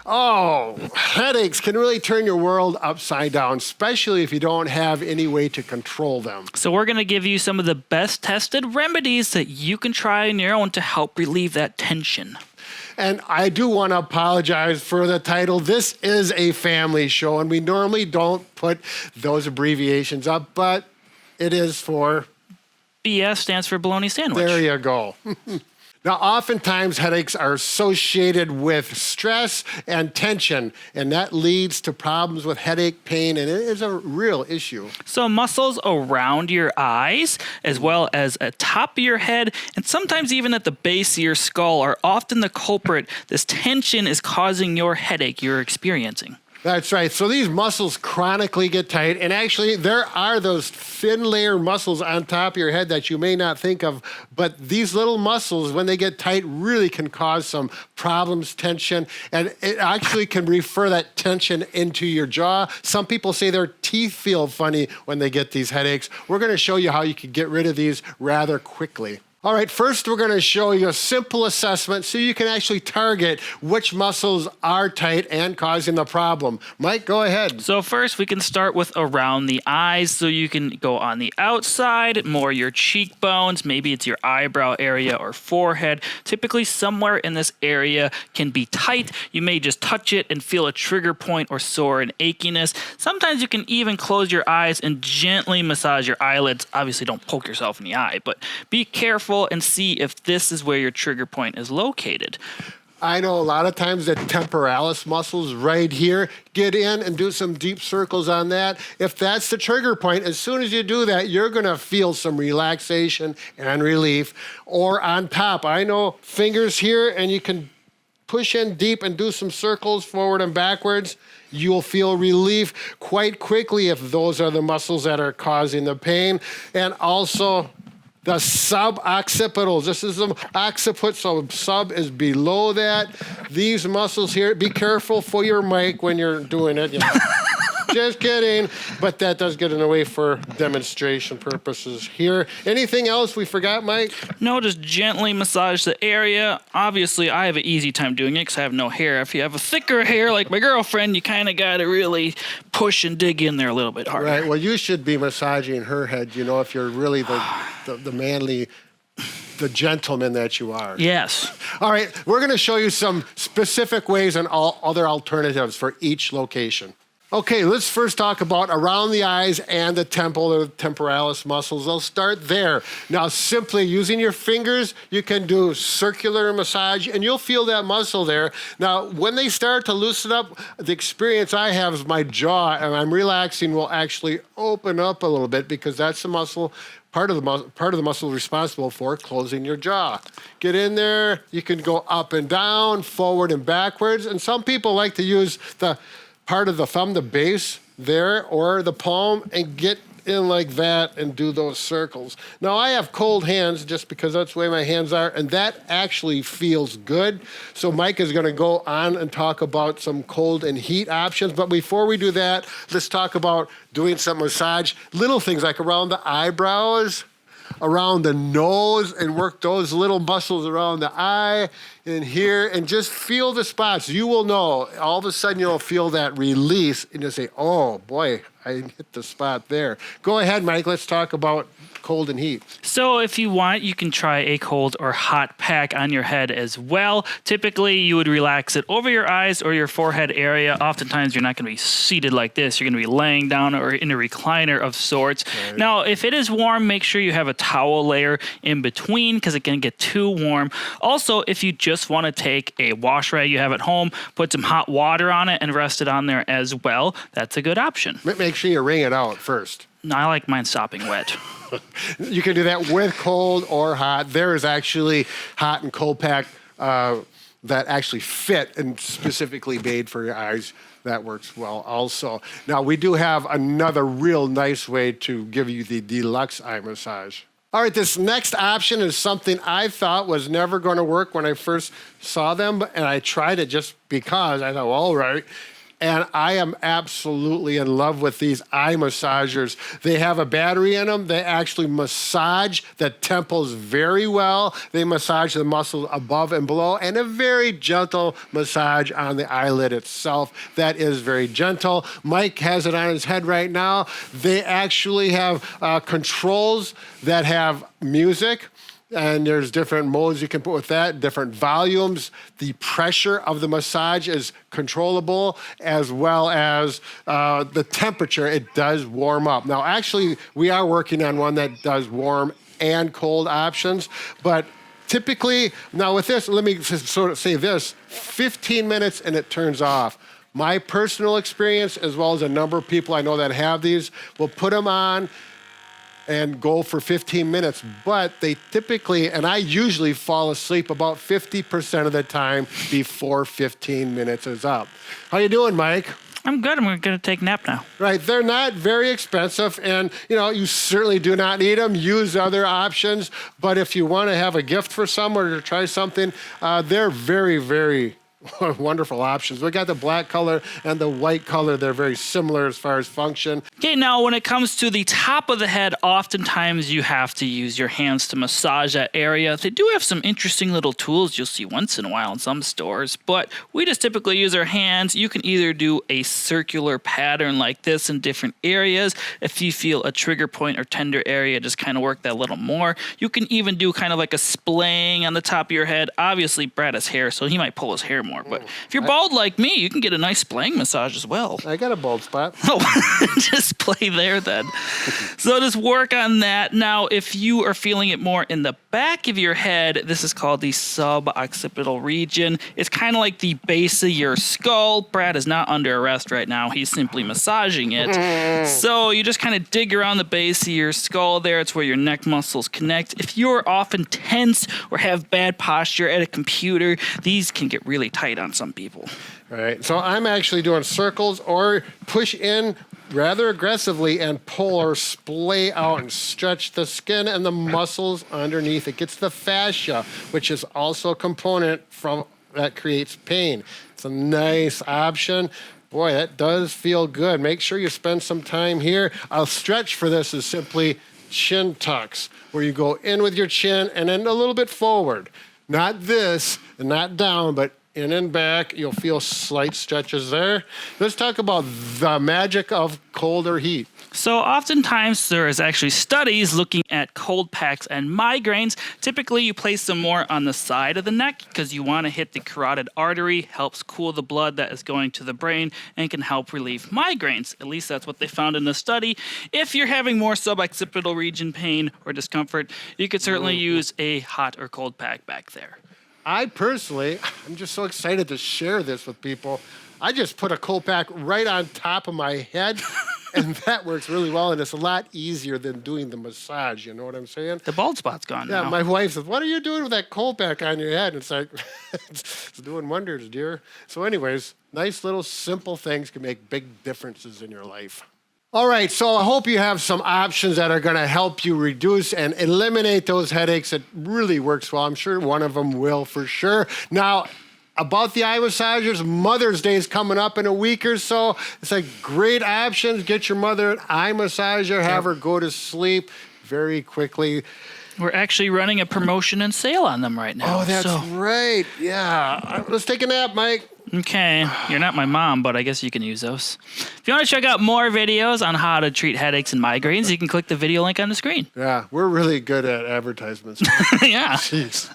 Oh, headaches can really turn your world upside down, especially if you don't have any way to control them. So we're going to give you some of the best tested remedies that you can try on your own to help relieve that tension. And I do want to apologize for the title. This is a family show, and we normally don't put those abbreviations up, but it is for... BS stands for bologna sandwich. There you go. Now, oftentimes headaches are associated with stress and tension, and that leads to problems with headache pain, and it is a real issue. So muscles around your eyes, as well as at top of your head, and sometimes even at the base of your skull are often the culprit. This tension is causing your headache you're experiencing. That's right. So these muscles chronically get tight, and actually there are those thin layer muscles on top of your head that you may not think of, but these little muscles, when they get tight, really can cause some problems, tension, and it actually can refer that tension into your jaw. Some people say their teeth feel funny when they get these headaches. We're going to show you how you can get rid of these rather quickly. All right, first we're going to show you a simple assessment so you can actually target which muscles are tight and causing the problem. Mike, go ahead. So first we can start with around the eyes, so you can go on the outside, more your cheekbones, maybe it's your eyebrow area or forehead. Typically somewhere in this area can be tight. You may just touch it and feel a trigger point or sore and achiness. Sometimes you can even close your eyes and gently massage your eyelids. Obviously don't poke yourself in the eye, but be careful and see if this is where your trigger point is located. I know a lot of times the temporalis muscles right here, get in and do some deep circles on that. If that's the trigger point, as soon as you do that, you're going to feel some relaxation and relief. Or on top, I know fingers here, and you can push in deep and do some circles forward and backwards. You'll feel relief quite quickly if those are the muscles that are causing the pain. And also the suboccipitals. This is the occiput, so sub is below that. These muscles here, be careful for your mic when you're doing it. You know. Just kidding, but that does get in the way for demonstration purposes here. Anything else we forgot, Mike? No, just gently massage the area. Obviously, I have an easy time doing it because I have no hair. If you have a thicker hair like my girlfriend, you kind of got to really push and dig in there a little bit harder. Right, well, you should be massaging her head, you know, if you're really the manly, the gentleman that you are. Yes. All right, we're going to show you some specific ways and all other alternatives for each location. Okay, let's first talk about around the eyes and the temple, or the temporalis muscles. I'll start there. Now, simply using your fingers, you can do circular massage, and you'll feel that muscle there. Now, when they start to loosen up, the experience I have is my jaw, and I'm relaxing, will actually open up a little bit because that's the muscle, part of the muscle responsible for closing your jaw. Get in there. You can go up and down, forward and backwards, and some people like to use the part of the thumb, the base there, or the palm, and get in like that and do those circles. Now, I have cold hands just because that's the way my hands are, and that actually feels good. So Mike is going to go on and talk about some cold and heat options. But before we do that, let's talk about doing some massage. Little things like around the eyebrows, around the nose, and work those little muscles around the eye and here, and just feel the spots. You will know. All of a sudden, you'll feel that release, and you'll say, oh, boy, I hit the spot there. Go ahead, Mike. Let's talk about cold and heat. So if you want, you can try a cold or hot pack on your head as well. Typically, you would relax it over your eyes or your forehead area. Oftentimes, you're not going to be seated like this. You're going to be laying down or in a recliner of sorts. Right. Now, if it is warm, make sure you have a towel layer in between because it can get too warm. Also, if you just want to take a wash rag you have at home, put some hot water on it and rest it on there as well. That's a good option. Make sure you wring it out first. No, I like mine sopping wet. You can do that with cold or hot. There is actually hot and cold pack that actually fit and specifically made for your eyes. That works well also. Now, we do have another real nice way to give you the deluxe eye massage. All right, this next option is something I thought was never going to work when I first saw them, and I tried it just because I thought, well, all right. And I am absolutely in love with these eye massagers. They have a battery in them. They actually massage the temples very well. They massage the muscles above and below, and a very gentle massage on the eyelid itself. That is very gentle. Mike has it on his head right now. They actually have controls that have music. And there's different modes you can put with that, different volumes. The pressure of the massage is controllable, as well as the temperature. It does warm up. Now, actually, we are working on one that does warm and cold options. But typically, now with this, let me sort of say this, 15 minutes and it turns off. My personal experience, as well as a number of people I know that have these, will put them on and go for 15 minutes, but they typically, and I usually fall asleep about 50% of the time before 15 minutes is up. How you doing, Mike? I'm good. I'm going to take a nap now. Right, they're not very expensive, and you certainly do not need them. Use other options, but if you want to have a gift for someone or to try something, they're very, very wonderful options. We got the black color and the white color. They're very similar as far as function. Okay, now when it comes to the top of the head, oftentimes you have to use your hands to massage that area. They do have some interesting little tools you'll see once in a while in some stores, but we just typically use our hands. You can either do a circular pattern like this in different areas. If you feel a trigger point or tender area, just kind of work that a little more. You can even do kind of like a splaying on the top of your head. Obviously, Brad has hair, so he might pull his hair more. But if you're bald like me, you can get a nice splaying massage as well. I got a bald spot. Oh, just play there then. So just work on that. Now, if you are feeling it more in the back of your head, this is called the suboccipital region. It's kind of like the base of your skull. Brad is not under arrest right now. He's simply massaging it. So you just kind of dig around the base of your skull there. It's where your neck muscles connect. If you're often tense or have bad posture at a computer, these can get really tight on some people. All right, so I'm actually doing circles or push in rather aggressively and pull or splay out and stretch the skin and the muscles underneath. It gets the fascia, which is also a component from that creates pain. It's a nice option. Boy, that does feel good. Make sure you spend some time here. A stretch for this is simply chin tucks, where you go in with your chin and then a little bit forward. Not this and not down, but in and back. You'll feel slight stretches there. Let's talk about the magic of cold or heat. So oftentimes there is actually studies looking at cold packs and migraines. Typically you place them more on the side of the neck because you want to hit the carotid artery, helps cool the blood that is going to the brain and can help relieve migraines. At least that's what they found in the study. If you're having more suboccipital region pain or discomfort, you could certainly use a hot or cold pack back there. I personally, I'm just so excited to share this with people. I just put a cold pack right on top of my head, and that works really well, and it's a lot easier than doing the massage, you know what I'm saying? The bald spot's gone now. Yeah, my wife says, what are you doing with that cold pack on your head? And it's like, it's doing wonders, dear. So anyways, nice little simple things can make big differences in your life. All right, so I hope you have some options that are going to help you reduce and eliminate those headaches. It really works well. I'm sure one of them will for sure. Now, about the eye massagers, Mother's Day is coming up in a week or so. It's a great option. Get your mother an eye massager, have her go to sleep very quickly. We're actually running a promotion and sale on them right now. Oh, that's right. Yeah. Let's take a nap, Mike. Okay, you're not my mom, but I guess you can use those. If you want to check out more videos on how to treat headaches and migraines, you can click the video link on the screen. Yeah, we're really good at advertisements. Yeah. Jeez.